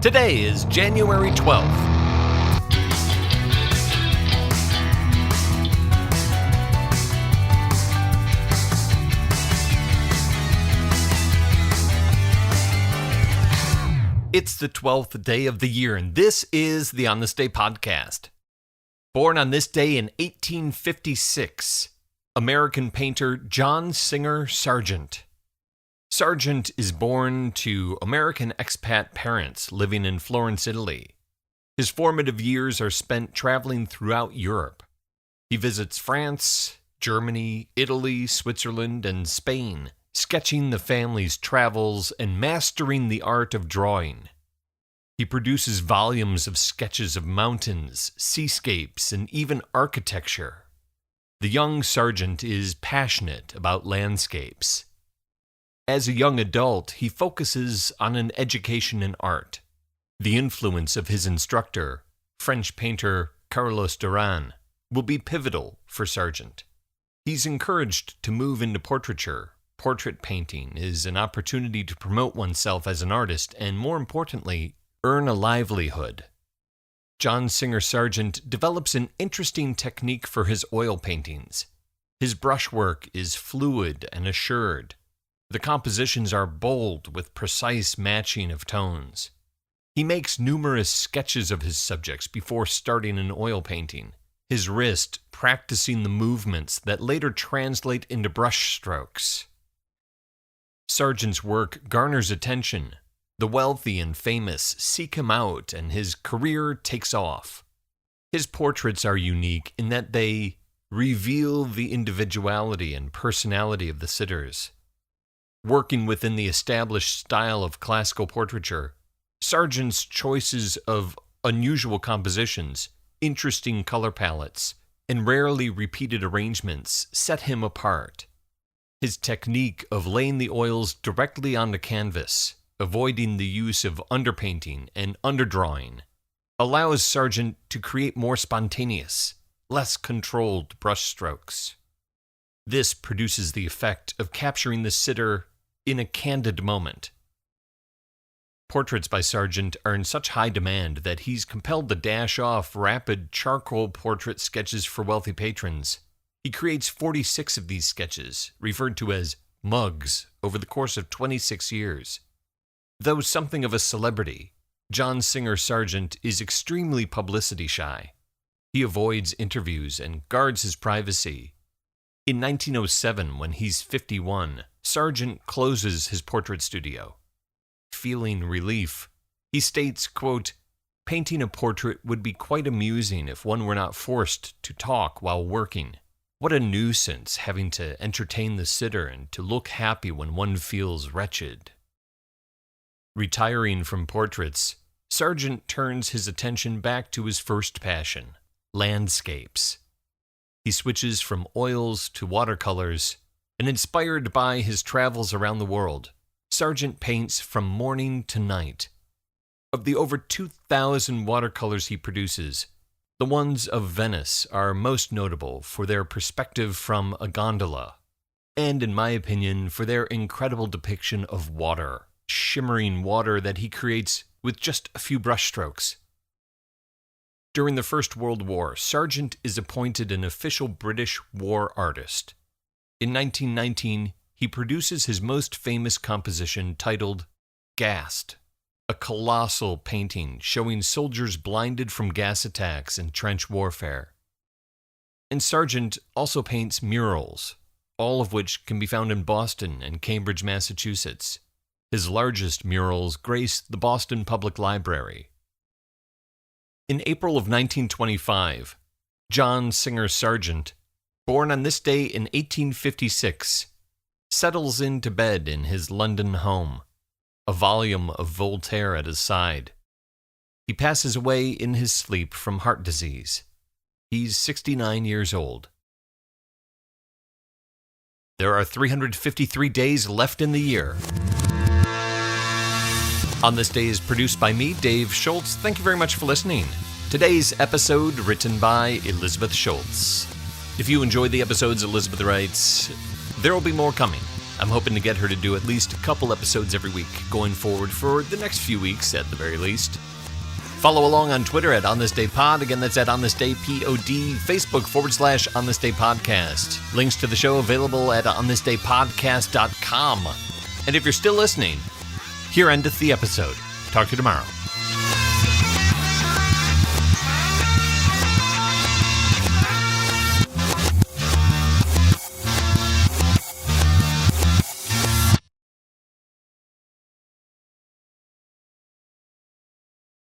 Today is January 12th. It's the 12th day of the year, and this is the On This Day podcast. Born on this day in 1856, American painter John Singer Sargent. Sargent is born to American expat parents living in Florence, Italy. His formative years are spent traveling throughout Europe. He visits France, Germany, Italy, Switzerland, and Spain, sketching the family's travels and mastering the art of drawing. He produces volumes of sketches of mountains, seascapes, and even architecture. The young Sargent is passionate about landscapes. As a young adult, he focuses on an education in art. The influence of his instructor, French painter Carlos Duran, will be pivotal for Sargent. He's encouraged to move into portraiture. Portrait painting is an opportunity to promote oneself as an artist and, more importantly, earn a livelihood. John Singer Sargent develops an interesting technique for his oil paintings. His brushwork is fluid and assured. The compositions are bold with precise matching of tones. He makes numerous sketches of his subjects before starting an oil painting, his wrist practicing the movements that later translate into brush strokes. Sargent's work garners attention. The wealthy and famous seek him out, and his career takes off. His portraits are unique in that they reveal the individuality and personality of the sitters. Working within the established style of classical portraiture, Sargent's choices of unusual compositions, interesting color palettes, and rarely repeated arrangements set him apart. His technique of laying the oils directly onto canvas, avoiding the use of underpainting and underdrawing, allows Sargent to create more spontaneous, less controlled brushstrokes. This produces the effect of capturing the sitter in a candid moment. Portraits by Sargent are in such high demand that he's compelled to dash off rapid charcoal portrait sketches for wealthy patrons. He creates 46 of these sketches, referred to as mugs, over the course of 26 years. Though something of a celebrity, John Singer Sargent is extremely publicity shy. He avoids interviews and guards his privacy. In 1907, when he's 51, Sargent closes his portrait studio. Feeling relief, he states, quote, "Painting a portrait would be quite amusing if one were not forced to talk while working. What a nuisance having to entertain the sitter and to look happy when one feels wretched." Retiring from portraits, Sargent turns his attention back to his first passion, landscapes. He switches from oils to watercolors, and inspired by his travels around the world, Sargent paints from morning to night. Of the over 2,000 watercolors he produces, the ones of Venice are most notable for their perspective from a gondola, and in my opinion, for their incredible depiction of water, shimmering water that he creates with just a few brushstrokes. During the First World War, Sargent is appointed an official British war artist. In 1919, he produces his most famous composition titled Gassed, a colossal painting showing soldiers blinded from gas attacks in trench warfare. And Sargent also paints murals, all of which can be found in Boston and Cambridge, Massachusetts. His largest murals grace the Boston Public Library. In April of 1925, John Singer Sargent, born on this day in 1856, settles into bed in his London home, a volume of Voltaire at his side. He passes away in his sleep from heart disease. He's 69 years old. There are 353 days left in the year. On This Day is produced by me, Dave Schultz. Thank you very much for listening. Today's episode written by Elizabeth Schultz. If you enjoyed the episodes Elizabeth writes, there will be more coming. I'm hoping to get her to do at least a couple episodes every week going forward for the next few weeks at the very least. Follow along on Twitter at OnThisDayPod. Again, that's at OnThisDayPod. Facebook /OnThisDayPodcast. Links to the show available at OnThisDayPodcast.com. And if you're still listening, here endeth the episode. Talk to you tomorrow.